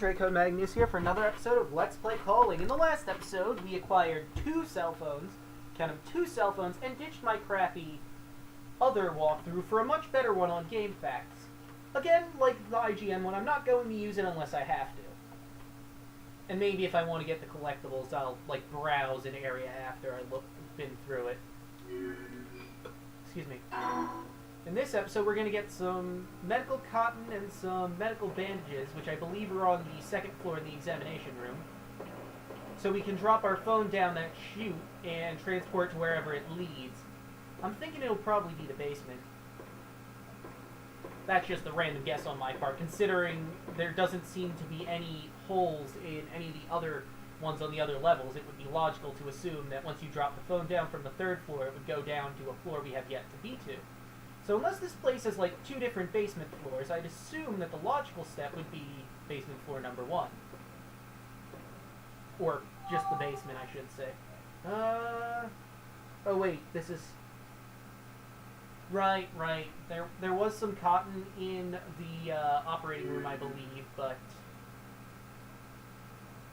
Draco and Magnius here for another episode of Let's Play Calling. In the last episode, we acquired 2 cell phones, count them 2 cell phones, and ditched my crappy other walkthrough for a much better one on GameFAQs. Again, like the IGN one, I'm not going to use it unless I have to. And maybe if I want to get the collectibles, I'll browse an area after I've been through it. Excuse me. In this episode, we're going to get some medical cotton and some medical bandages, which I believe are on the 2nd floor in the examination room. So we can drop our phone down that chute and transport to wherever it leads. I'm thinking it'll probably be the basement. That's just a random guess on my part, considering there doesn't seem to be any holes in any of the other ones on the other levels. It would be logical to assume that once you drop the phone down from the 3rd floor, it would go down to a floor we have yet to be to. So unless this place has 2 different basement floors, I'd assume that the logical step would be basement floor number 1. Or just the basement, I should say. Oh wait, this is... Right. There was some cotton in the operating room, I believe, but...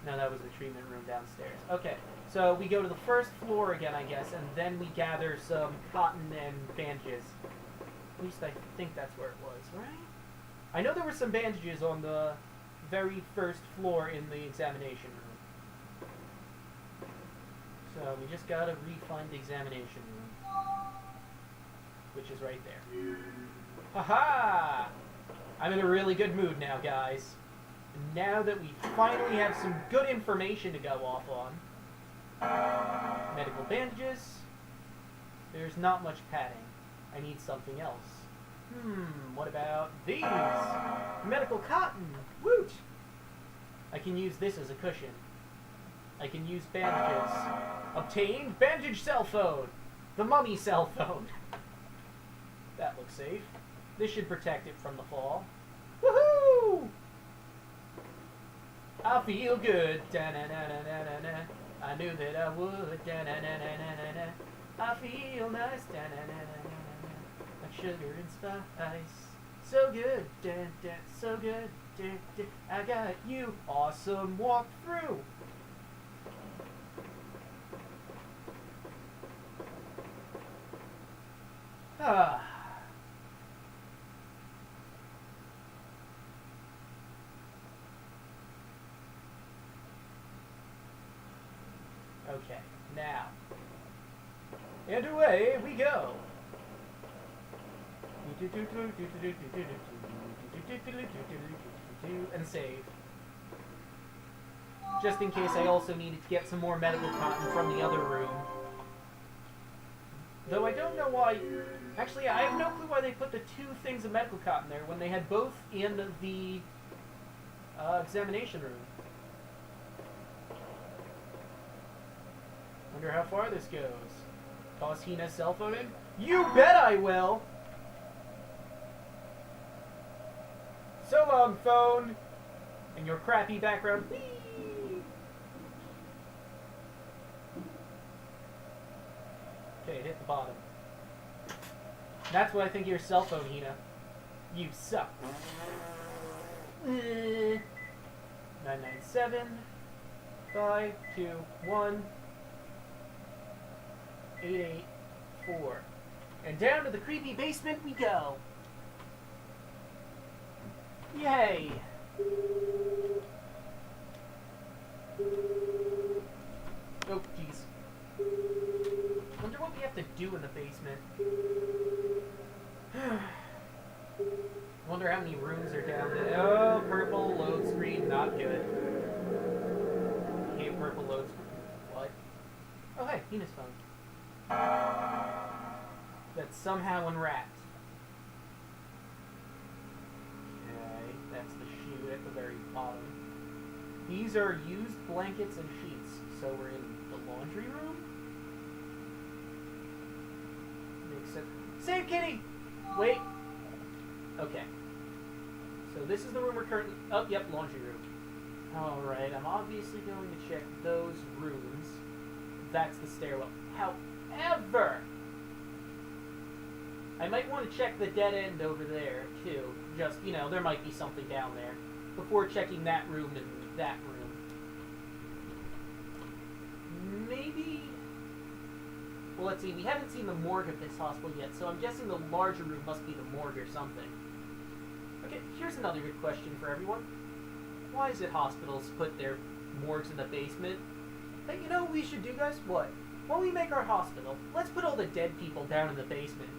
No, that was the treatment room downstairs. Okay, so we go to the 1st floor again, I guess, and then we gather some cotton and bandages. At least I think that's where it was, right? I know there were some bandages on the very 1st floor in the examination room. So we just gotta re-find the examination room. Which is right there. Haha! I'm in a really good mood now, guys. Now that we finally have some good information to go off on. Medical bandages. There's not much padding. I need something else. What about these? Medical cotton! Woot! I can use this as a cushion. I can use bandages. Obtain bandage cell phone! The mummy cell phone! That looks safe. This should protect it from the fall. Woohoo! I feel good. Da-na-na-na-na-na. I knew that I would. Da-na-na-na-na-na. I feel nice. Da-na-na-na-na-na. Like sugar and spice. So good. Da-da. So good. Da-da. I got you. Awesome walkthrough. Ah. Okay, now, and away we go. And save. Just in case I also needed to get some more medical cotton from the other room. Though I don't know why... Actually, I have no clue why they put the 2 things of medical cotton there when they had both in the Examination room. Wonder how far this goes. Toss Hina's cell phone in? You bet I will! So long, phone! And your crappy background. Whee! Okay, it hit the bottom. That's what I think of your cell phone, Hina. You suck. 997 521 884. And down to the creepy basement we go. Yay! Oh, jeez. Wonder what we have to do in the basement. Wonder how many rooms are down there. Oh, purple load screen, not good. Hate purple load screen. What? Oh, hey, Hina's phone. That's somehow unwrapped. Okay, that's the chute at the very bottom. These are used blankets and sheets, so we're in the laundry room? Makes sense. Save kitty! Wait. Okay. So this is the room we're currently... Oh, yep, laundry room. Alright, I'm obviously going to check those rooms. That's the stairwell. However, I might want to check the dead end over there, too. Just, you know, there might be something down there. Before checking that room and that room. Maybe... Well, let's see. We haven't seen the morgue of this hospital yet, so I'm guessing the larger room must be the morgue or something. Okay, here's another good question for everyone. Why is it hospitals put their morgues in the basement? Hey, you know what we should do, guys? What? When we make our hospital, let's put all the dead people down in the basement.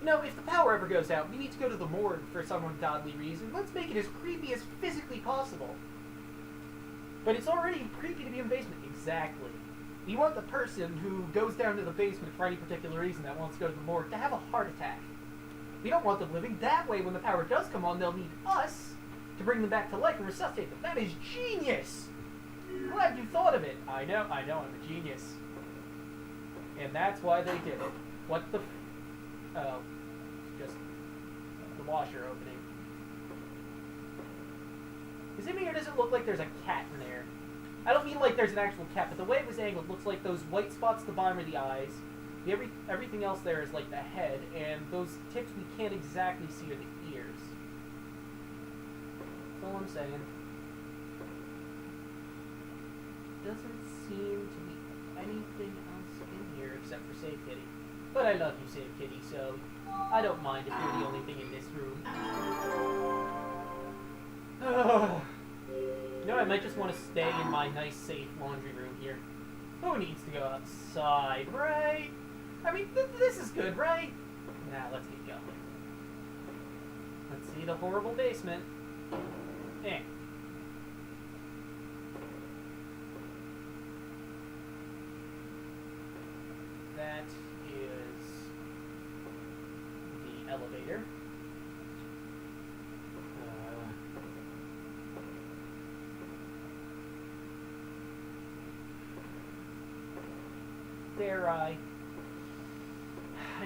You know, if the power ever goes out, we need to go to the morgue for some ungodly reason. Let's make it as creepy as physically possible. But it's already creepy to be in the basement. Exactly. We want the person who goes down to the basement for any particular reason that wants to go to the morgue to have a heart attack. We don't want them living. That way, when the power does come on, they'll need us to bring them back to life and resuscitate them. That is genius! Glad you thought of it. I know, I'm a genius. And that's why they did it. What the... Oh. Just the washer opening. Is it me or does it look like there's a cat in there? I don't mean like there's an actual cat, but the way it was angled looks like those white spots at the bottom are the eyes. Everything else there is like the head, and those tips we can't exactly see are the ears. That's all I'm saying. Doesn't seem to be anything else in here except for Save Kitty. But I love you, Save Kitty, so I don't mind if you're the only thing in this room. You know, I might just want to stay in my nice, safe laundry room here. Who needs to go outside, right? I mean, this is good, right? Now, let's get going. Let's see the horrible basement. Eh. That is the elevator. Dare I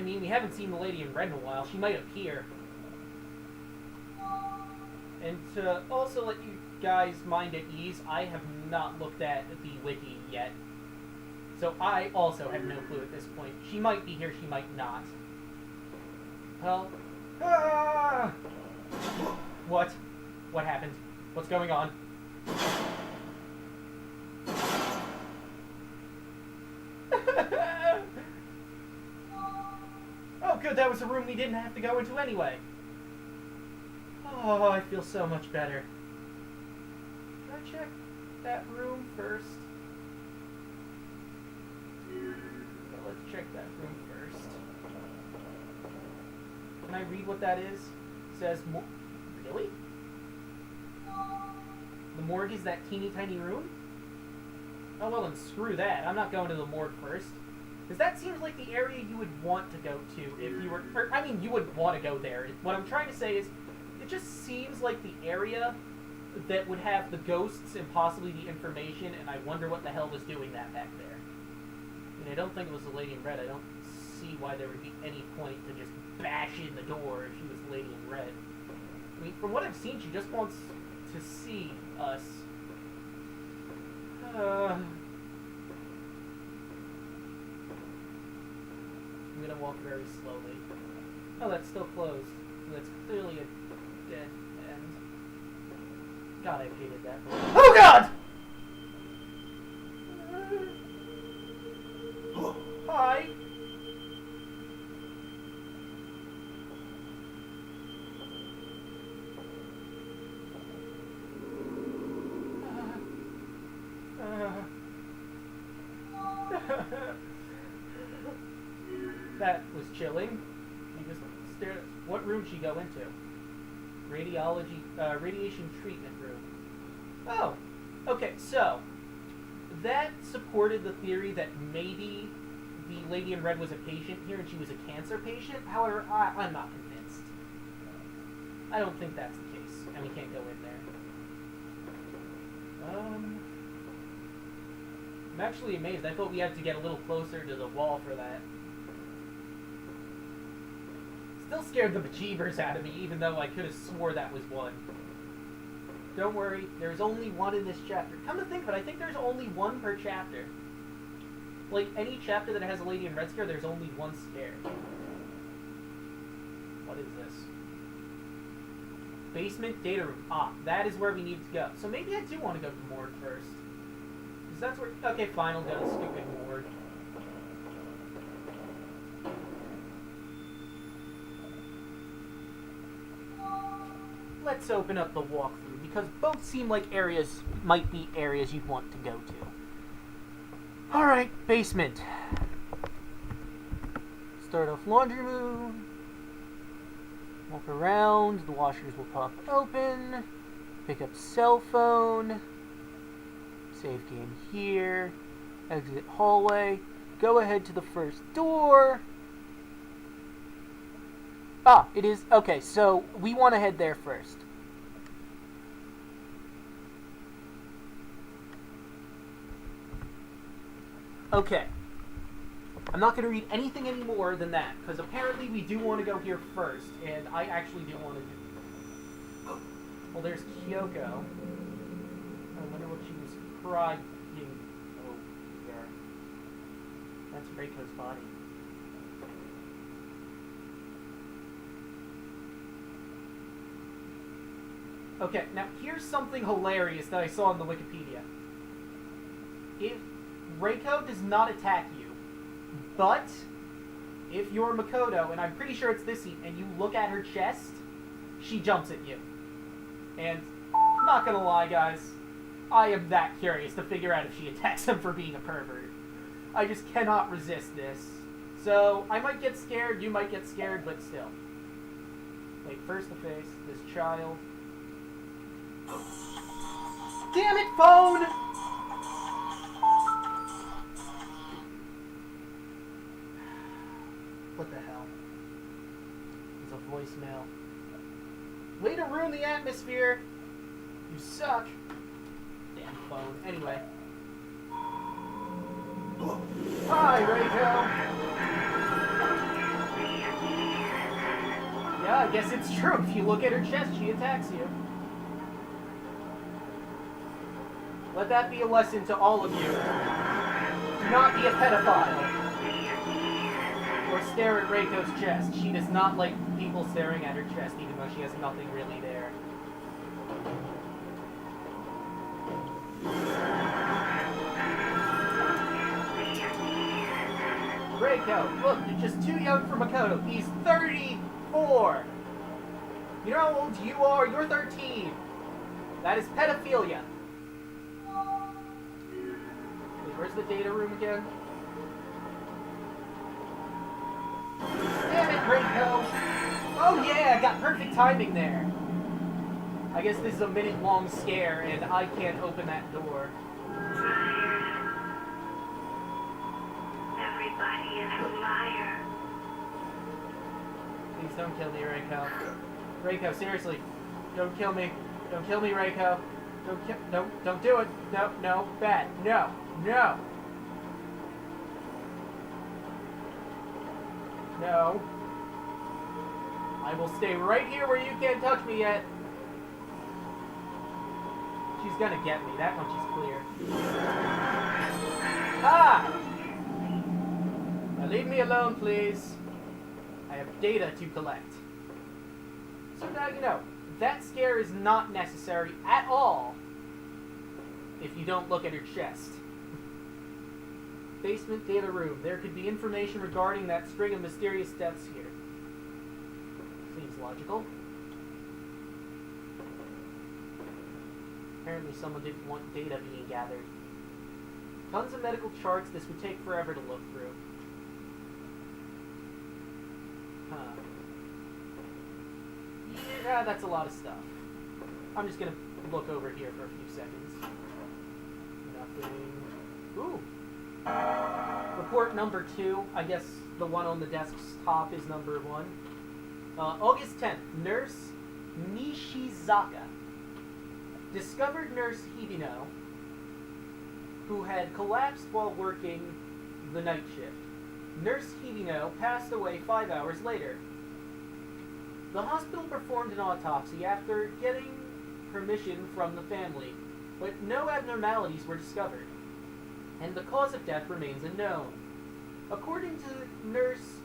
mean, we haven't seen the lady in red in a while. She might appear. And to also let you guys mind at ease, I have not looked at the wiki yet. So I also have no clue at this point. She might be here, she might not. Well... Ah! What? What happened? What's going on? Oh good, that was a room we didn't have to go into anyway. Oh, I feel so much better. Can I check that room first? Let's check that room first. Can I read what that is? It says, really? The morgue is that teeny tiny room? Oh well, then screw that. I'm not going to the morgue first. Because that seems like the area you would want to go to if you were... Or, I mean, you would want to go there. What I'm trying to say is, it just seems like the area that would have the ghosts and possibly the information, and I wonder what the hell was doing that back there. I mean, I don't think it was the Lady in Red. I don't see why there would be any point to just bash in the door if she was the Lady in Red. I mean, from what I've seen, she just wants to see us. I'm gonna walk very slowly. Oh, that's still closed. That's clearly a dead end. God, I hated that. Oh God! Hi. That was chilling. You just stared at what room did she go into? Radiation treatment room. Oh, okay, so that supported the theory that maybe the Lady in Red was a patient here and she was a cancer patient. However, I'm not convinced. I don't think that's the case, and we can't go in there. I'm actually amazed. I thought we had to get a little closer to the wall for that. Still scared the bejeebers out of me, even though I could have swore that was one. Don't worry, there's only one in this chapter. Come to think of it, I think there's only one per chapter. Like, any chapter that has a Lady in Red scare, there's only one scare. What is this? Basement data room. Ah, that is where we need to go. So maybe I do want to go to morgue first. Because that's where... Okay, fine, I'll go to stupid morgue. Let's open up the walkthrough, because both seem like might be areas you'd want to go to. Alright, basement. Start off laundry room. Walk around, the washers will pop open. Pick up cell phone. Save game here. Exit hallway. Go ahead to the first door. Ah, it is... Okay, so we want to head there first. Okay. I'm not going to read anything any more than that, because apparently we do want to go here first, and I actually do want to do... Well, there's Kyoko. I wonder what she was crying. Oh, yeah. That's Reiko's body. Okay, now here's something hilarious that I saw on the Wikipedia. If Reiko does not attack you, but if you're Makoto, and I'm pretty sure it's this scene, and you look at her chest, she jumps at you. And I'm not gonna lie, guys, I am that curious to figure out if she attacks him for being a pervert. I just cannot resist this. So, I might get scared, you might get scared, but still. Wait, first the face, this child. Damn it, phone! What the hell? It's a voicemail. Way to ruin the atmosphere! You suck! Damn phone. Anyway. Hi, Reiko! Yeah, I guess it's true. If you look at her chest, she attacks you. Let that be a lesson to all of you. Do not be a pedophile. Or stare at Reiko's chest. She does not like people staring at her chest, even though she has nothing really there. Reiko, look, you're just too young for Makoto. He's 34. You know how old you are? You're 13. That is pedophilia. Where's the data room again? Damn it, Reiko! Oh yeah, I got perfect timing there. I guess this is a minute-long scare, and I can't open that door. Everybody is a liar. Please don't kill me, Reiko. Reiko, seriously, don't kill me. Don't kill me, Reiko. Don't do it. No, bad. No. No. I will stay right here where you can't touch me yet. She's gonna get me. That much is clear. Ah! Now leave me alone, please. I have data to collect. So now you know, that scare is not necessary at all if you don't look at her chest. Basement data room. There could be information regarding that string of mysterious deaths here. Seems logical. Apparently someone didn't want data being gathered. Tons of medical charts. This would take forever to look through. Huh. Yeah, that's a lot of stuff. I'm just gonna look over here for a few seconds. Nothing. Ooh. Report number 2. I guess the one on the desk's top is number 1. August 10th. Nurse Nishizaka discovered Nurse Hibino, who had collapsed while working the night shift. Nurse Hibino passed away 5 hours later. The hospital performed an autopsy after getting permission from the family, but no abnormalities were discovered, and the cause of death remains unknown. According to Nurse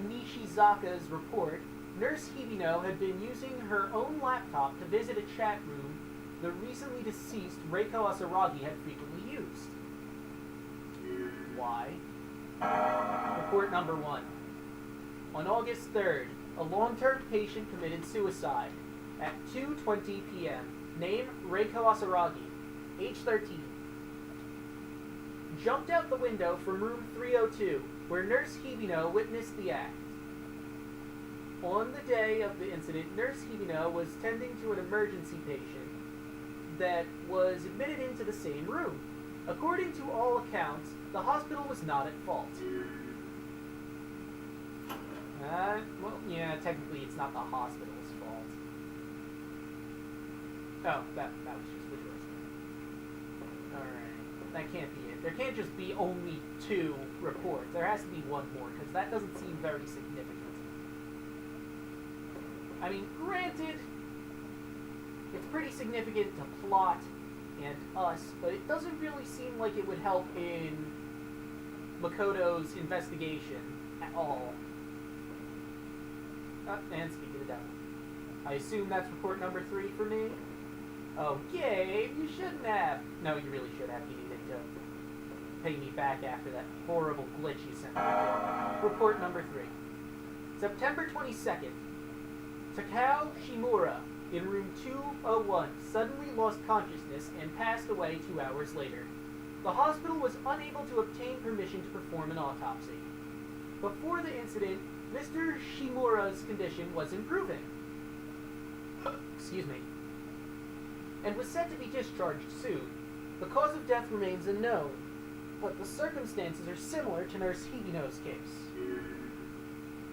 Nishizaka's report, Nurse Hibino had been using her own laptop to visit a chat room the recently deceased Reiko Asaragi had frequently used. Why? Report number 1. On August 3rd, a long-term patient committed suicide at 2:20 p.m. Name Reiko Asaragi, age 13. Jumped out the window from room 302, where Nurse Hibino witnessed the act. On the day of the incident, Nurse Hibino was tending to an emergency patient that was admitted into the same room. According to all accounts, the hospital was not at fault. Well, yeah, technically it's not the hospital's fault. Oh, that was just the first one. Alright, that can't be it. There can't just be only 2 reports. There has to be one more, because that doesn't seem very significant. I mean, granted, it's pretty significant to plot and us, but it doesn't really seem like it would help in Makoto's investigation at all. And speaking of the devil, I assume that's report number 3 for me? Oh, Gabe, you shouldn't have. No, you really should have. You needed to pay me back after that horrible glitch you sent me to. Report number 3. September 22nd. Takao Shimura, in room 201, suddenly lost consciousness and passed away 2 hours later. The hospital was unable to obtain permission to perform an autopsy. Before the incident, Mr. Shimura's condition was improving. Excuse me. And was said to be discharged soon. The cause of death remains unknown, but the circumstances are similar to Nurse Hibino's case.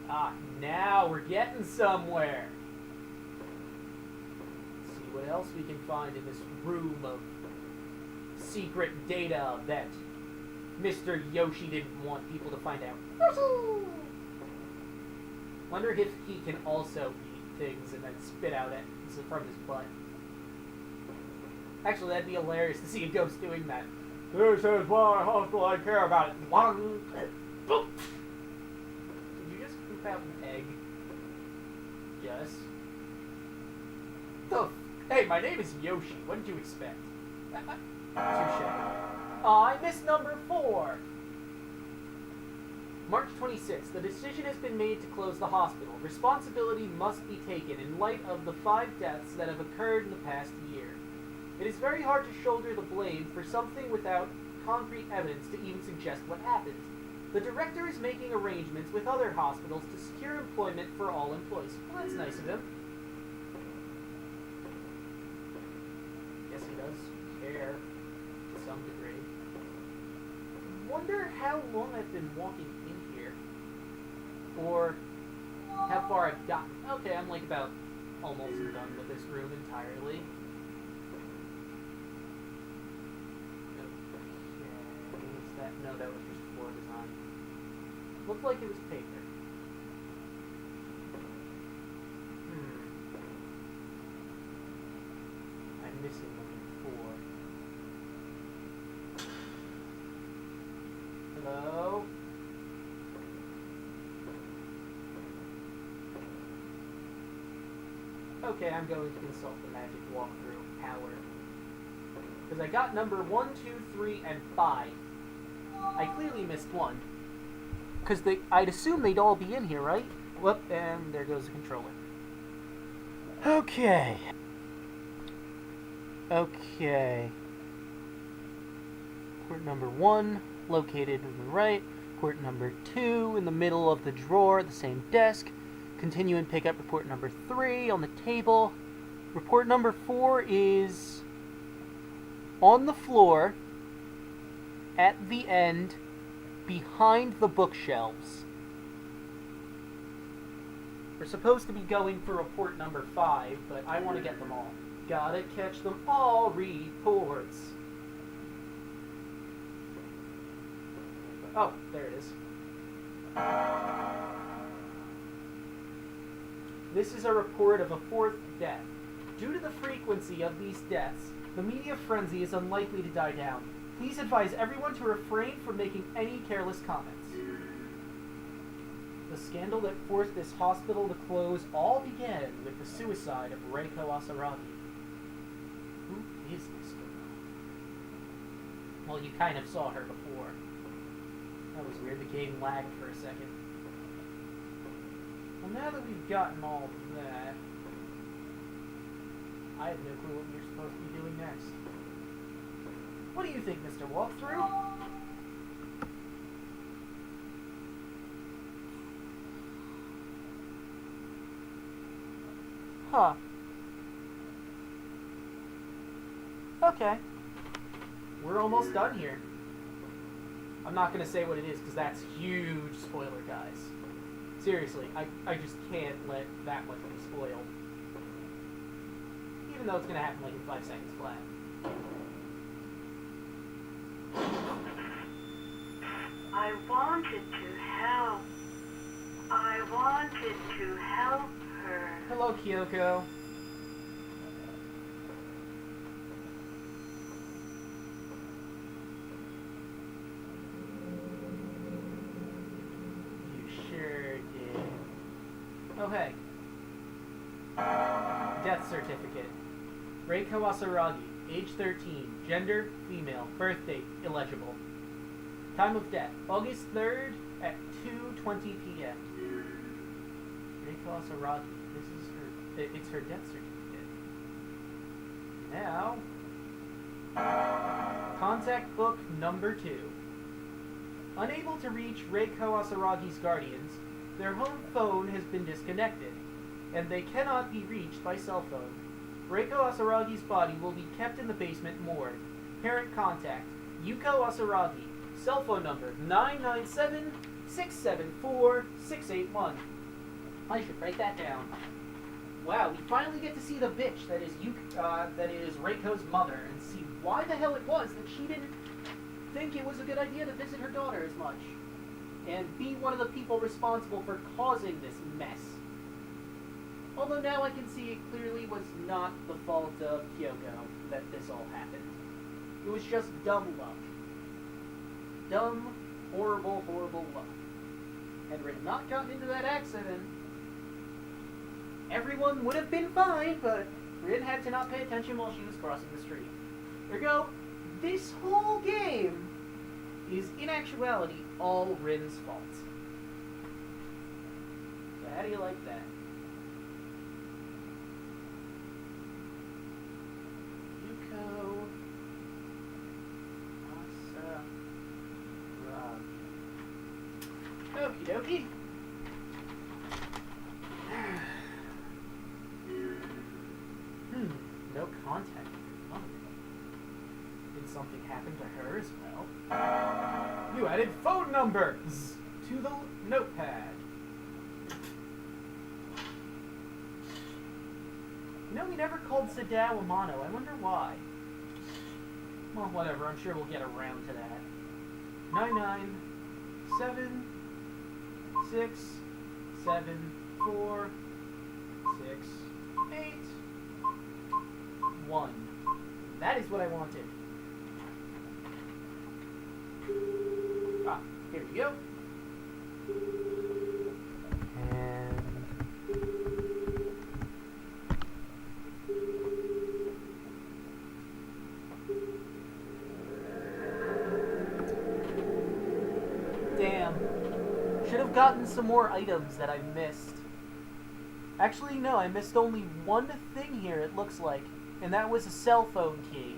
Ah, now we're getting somewhere. Let's see what else we can find in this room of secret data that Mr. Yoshi didn't want people to find out. Wonder if he can also eat things and then spit out it from his butt. Actually, that'd be hilarious to see a ghost doing that. This is why hospital I care about it. Boop. Did you just poop out an egg? Yes. Hey, my name is Yoshi. What did you expect? Touche. I missed number 4. March 26th. The decision has been made to close the hospital. Responsibility must be taken in light of the 5 deaths that have occurred in the past year. It is very hard to shoulder the blame for something without concrete evidence to even suggest what happened. The director is making arrangements with other hospitals to secure employment for all employees. Well, that's nice of him. Yes, he does care to some degree. Wonder how long I've been walking in here. Or how far I've gotten. Okay, I'm like about almost done with this room entirely. that. No, that was just floor design. Looked like it was paper. I'm missing number 4. Hello? Okay, I'm going to consult the magic walkthrough power. Because I got number 1, 2, 3, and 5. I clearly missed 1. Because I'd assume they'd all be in here, right? Whoop, and there goes the controller. Okay. Okay. Port number 1, located on the right. Port number 2, in the middle of the drawer, the same desk. Continue and pick up report number 3 on the table. Report number 4 is on the floor at the end behind the bookshelves. We're supposed to be going for report number 5, but I want to get them all. Gotta catch them all reports. Oh, there it is. This is a report of a 4th death. Due to the frequency of these deaths, the media frenzy is unlikely to die down. Please advise everyone to refrain from making any careless comments. The scandal that forced this hospital to close all began with the suicide of Reiko Asaragi. Who is this girl? Well, you kind of saw her before. That was weird, the game lagged for a second. Well, now that we've gotten all of that, I have no clue what we're supposed to be doing next. What do you think, Mr. Walkthrough? Huh. Okay. We're almost done here. I'm not going to say what it is, because that's huge spoiler, guys. Seriously, I just can't let that much be spoiled. Even though it's going to happen like in 5 seconds flat. I wanted to help. I wanted to help her. Hello, Kyoko. You sure did. Oh, hey. Death certificate. Reiko Asaragi, age 13, gender, female, birth date, illegible. Time of death, August 3rd at 2:20 p.m. Reiko Asaragi, this is her, it's her death certificate. Now, contact book number 2. Unable to reach Reiko Asaragi's guardians, their home phone has been disconnected, and they cannot be reached by cell phone. Reiko Asaragi's body will be kept in the basement morgue. Parent contact, Yuko Asaragi. Cell phone number, 997-674-681. I should write that down. Wow, we finally get to see the bitch that is Reiko's mother, and see why the hell it was that she didn't think it was a good idea to visit her daughter as much. And be one of the people responsible for causing this mess. Although now I can see it clearly was not the fault of Kyoko that this all happened. It was just dumb luck. Dumb, horrible, horrible luck. Had Rin not gotten into that accident, everyone would have been fine, but Rin had to not pay attention while she was crossing the street. Ergo, this whole game is in actuality all Rin's fault. So how do you like that? Yuko Asaragi. Okie dokie. No contact. Oh. Did something happen to her as well? You added phone numbers to the notepad. You know, we never called Sadao Amano. I wonder why. Well, whatever. I'm sure we'll get around to that. 997 6 7 4 6 8 1. That is what I wanted. Ah, here we go. And damn. Should have gotten some more items that I missed. Actually, no, I missed only one thing here, it looks like. And that was a cell phone key.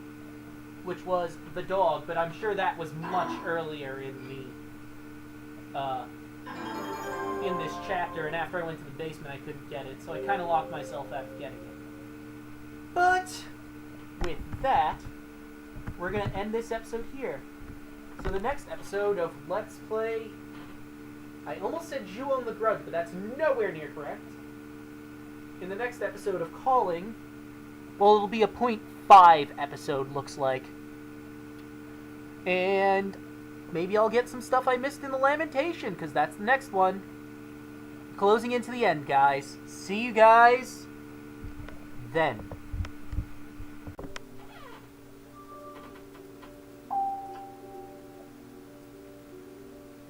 Which was the dog, but I'm sure that was much earlier in this chapter, and after I went to the basement I couldn't get it, so I kind of locked myself out of getting it. But, with that, we're going to end this episode here. So the next episode of Let's Play... I almost said Ju on the Grudge, but that's nowhere near correct. In the next episode of Calling... Well, it'll be a .5 episode, looks like. And maybe I'll get some stuff I missed in the Lamentation, because that's the next one. Closing into the end, guys. See you guys then.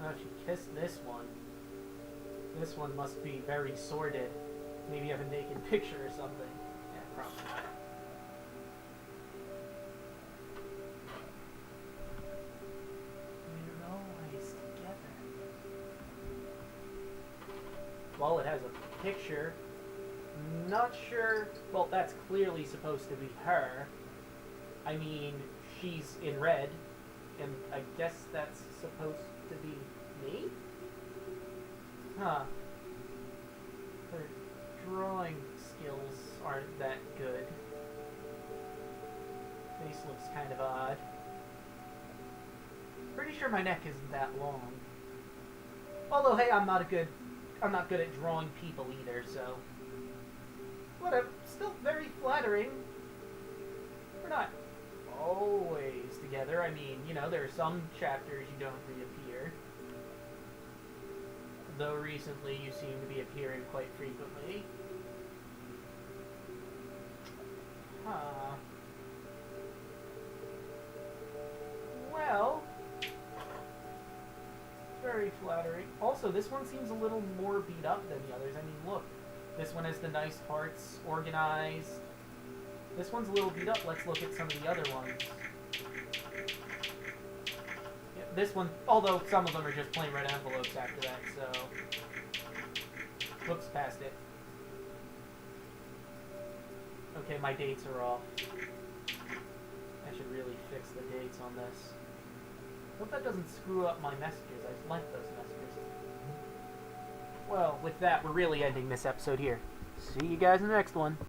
Oh, she kissed this one. This one must be very sordid. Maybe have a naked picture or something. Yeah, probably not. Well, it has a picture. Not sure... Well, that's clearly supposed to be her. I mean, she's in red. And I guess that's supposed to be me? Huh. Her drawing skills aren't that good. Face looks kind of odd. Pretty sure my neck isn't that long. Although, hey, I'm not good at drawing people either, so... Whatever. Still very flattering. We're not always together. I mean, you know, there are some chapters you don't reappear. Though recently you seem to be appearing quite frequently. Huh. Well... very flattering. Also, this one seems a little more beat up than the others. I mean, look. This one has the nice hearts organized. This one's a little beat up. Let's look at some of the other ones. Yeah, this one, although some of them are just plain red envelopes after that, so... Whoops, past it. Okay, my dates are off. I should really fix the dates on this. Hope that doesn't screw up my messages. I like those messages. Well, with that, we're really ending this episode here. See you guys in the next one.